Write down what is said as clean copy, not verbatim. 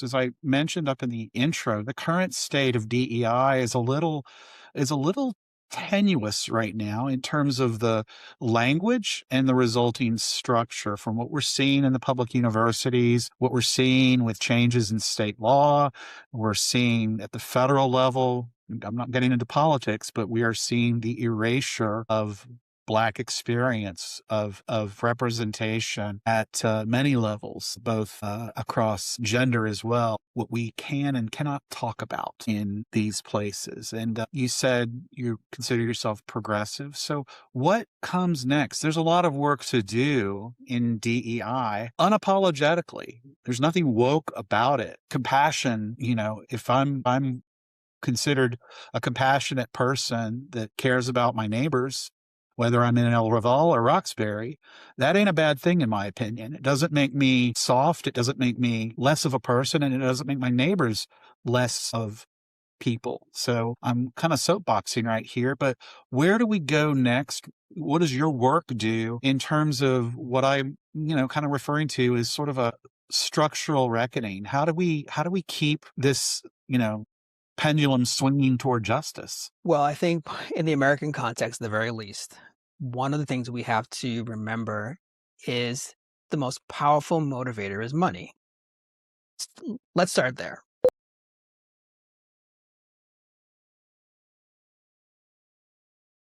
works. As I mentioned up in the intro, the current state of DEI is a little tenuous right now in terms of the language and the resulting structure from what we're seeing in the public universities, what we're seeing with changes in state law, we're seeing at the federal level. I'm not getting into politics, but we are seeing the erasure of Black experience of representation at many levels, both across gender as well, what we can and cannot talk about in these places. And you said you consider yourself progressive. So what comes next? There's a lot of work to do in DEI unapologetically. There's nothing woke about it. Compassion, if I'm considered a compassionate person that cares about my neighbors, whether I'm in El Raval or Roxbury, that ain't a bad thing in my opinion. It doesn't make me soft. It doesn't make me less of a person, and it doesn't make my neighbors less of people. So I'm kind of soapboxing right here, but where do we go next? What does your work do in terms of what I'm, kind of referring to as sort of a structural reckoning? How do we keep this, pendulum swinging toward justice? Well, I think in the American context, at the very least, one of the things we have to remember is the most powerful motivator is money. Let's start there.